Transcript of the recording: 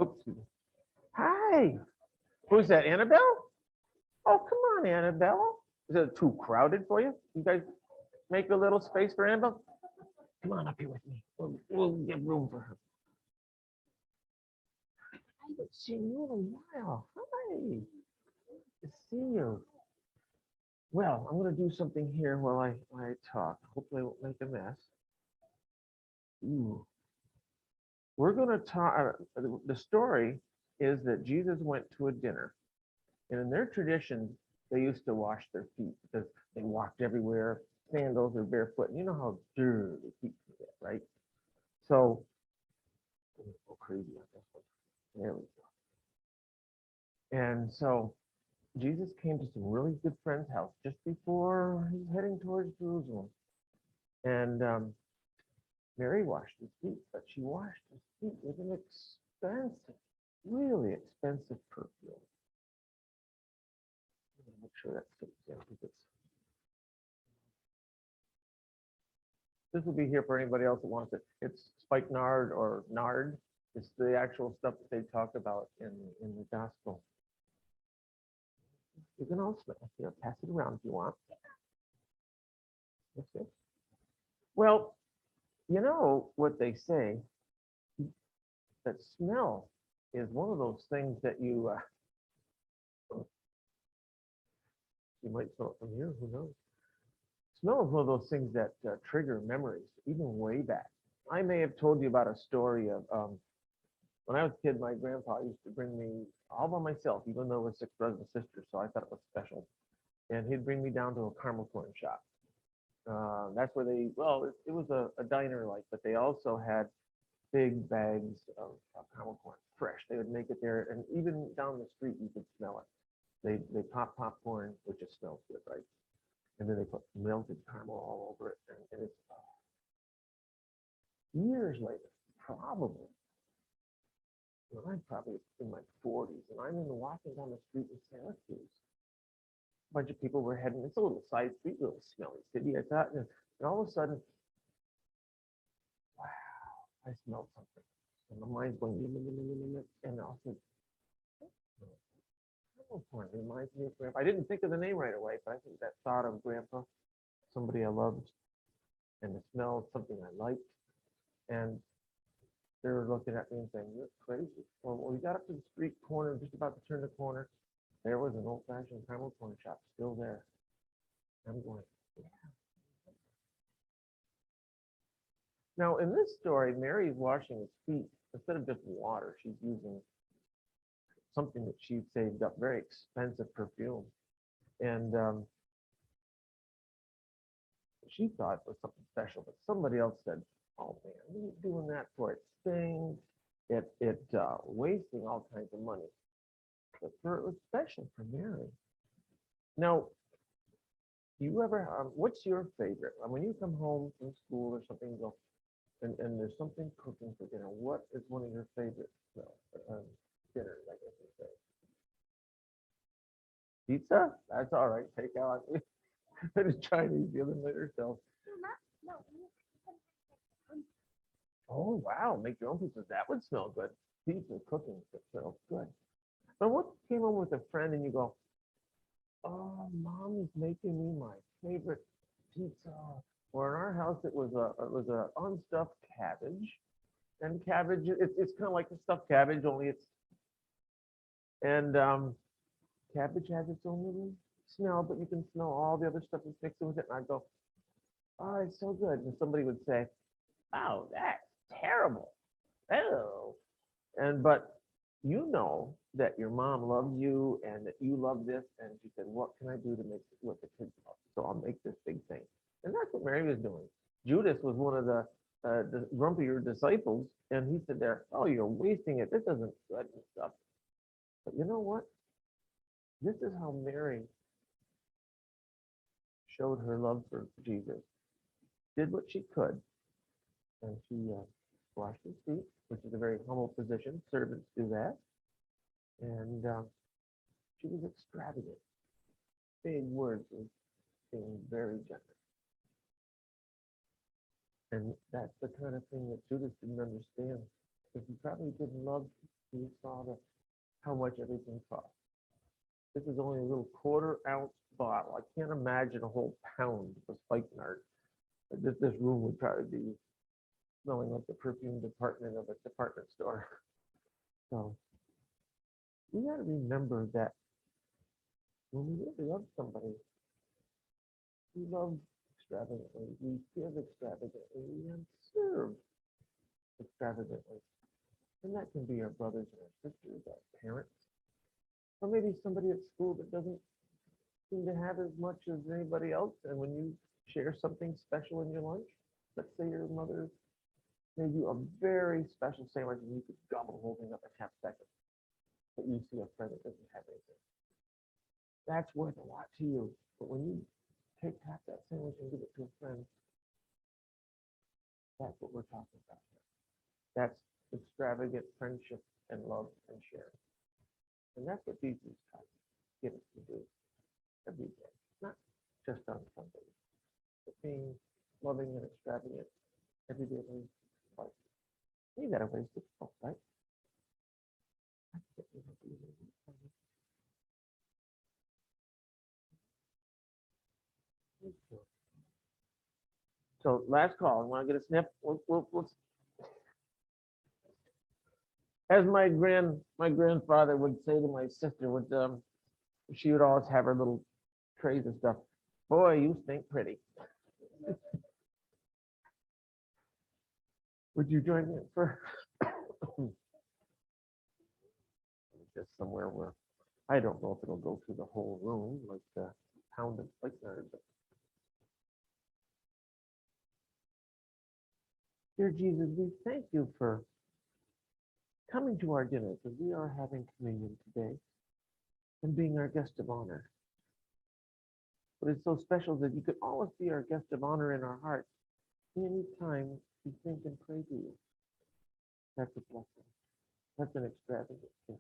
Oops. Hi. Who's that, Annabelle? Oh, come on, Annabelle. Is it too crowded for you? You guys make a little space for Annabelle? Come on up here with me. We'll give room for her. I haven't seen you in a while. Hi. Good to see you. Well, I'm going to do something here while I talk. Hopefully, I won't make a mess. Ooh. We're going to talk. The story is that Jesus went to a dinner, and in their tradition, they used to wash their feet because they walked everywhere, sandals or barefoot. And you know how dirty feet can get, right? So, go crazy on this one. There we go. And so Jesus came to some really good friend's house just before he's heading towards Jerusalem. And Mary washed his feet, but she washed his feet with an expensive, really expensive perfume. Make sure that fits in because this will be here for anybody else that wants it. It's spikenard or nard. It's the actual stuff that they talk about in the gospel. You can also here, pass it around if you want. That's it. Well, you know what they say, that smell is one of those things that you might smell it from here, who knows? Smell is one of those things that trigger memories, even way back. I may have told you about a story of when I was a kid, my grandpa used to bring me all by myself, even though we're 6 brothers and sisters, so I thought it was special. And he'd bring me down to a caramel corn shop. That's where it was a diner like, but they also had big bags of caramel corn, fresh. They would make it there, and even down the street, you could smell it. They pop popcorn, which just smells good, right? And then they put melted caramel all over it, and it's years later, probably. Well, I'm probably in my 40s, and I'm in walking down the street in Syracuse. A bunch of people were heading. It's a little side street, little smelly city. I thought, and all of a sudden, wow, I smelled something, and my mind's going, and I said, corn reminds me of Grandpa. I didn't think of the name right away, but I think that thought of Grandpa, somebody I loved, and the smell of something I liked, and they were looking at me and saying, "You're crazy." Well, when we got up to the street corner, just about to turn the corner, there was an old-fashioned caramel corn shop still there. I'm going, yeah. Now, in this story, Mary's washing his feet. Instead of just water, she's using something that she saved up, very expensive perfume. And she thought it was something special, but somebody else said, "Oh man, what are you doing that for? It stinks. It wasting all kinds of money." But it was special for Mary. Now, you ever? What's your favorite? When you come home from school or something, you go, and there's something cooking for dinner. What is one of your favorite dinners? I guess you say. Pizza? That's all right. Take out. It's Chinese the other night herself. Oh wow, make your own pizza. That would smell good. Pizza cooking that smells good. But what came home with a friend and you go, "Oh, mom is making me my favorite pizza." Or in our house, it was a unstuffed cabbage, and cabbage it's kind of like the stuffed cabbage, only it's and cabbage has its own little smell, but you can smell all the other stuff that's mixed in with it. And I go, "Oh, it's so good." And somebody would say, "Oh, that's terrible." Oh, but you know that your mom loves you and that you love this, and she said, "What can I do to make what the kids love? So I'll make this big thing." And that's what Mary was doing. Judas was one of the grumpier disciples, and he said, "There, oh, you're wasting it. This isn't good and stuff." But you know what? This is how Mary showed her love for Jesus. Did what she could, and she washed his feet, which is a very humble position. Servants do that, and she was extravagant. Big words and being very generous. And that's the kind of thing that Judas didn't understand, because he probably didn't love You saw how much everything costs. This is only a little quarter-ounce bottle. I can't imagine a whole pound of spikenard. This room would probably be smelling like the perfume department of a department store. So we got to remember that when we really love somebody, we love extravagantly, we give extravagantly, we serve extravagantly. And that can be our brothers and our sisters, our parents, or maybe somebody at school that doesn't seem to have as much as anybody else. And when you share something special in your lunch, let's say your mother made you a very special sandwich and you could gobble the whole thing up in half a second, but you see a friend that doesn't have anything. That's worth a lot to you. But when you take half that sandwich and give it to a friend, that's what we're talking about here. That's extravagant friendship and love and sharing. And that's what Jesus tries to get us to do every day, not just on Sunday, but being loving and extravagant every day of life. You gotta waste it, right? So last call. You want to get a sniff? Let's, as my grandfather would say to my sister, she would always have her little trays of stuff. Boy, you stink pretty. Would you join me for just somewhere where I don't know if it'll go through the whole room like the pound of spikenard, but dear Jesus, we thank you for coming to our dinner because we are having communion today and being our guest of honor. But it's so special that you could always be our guest of honor in our hearts anytime we think and pray to you. That's a blessing. That's an extravagant gift.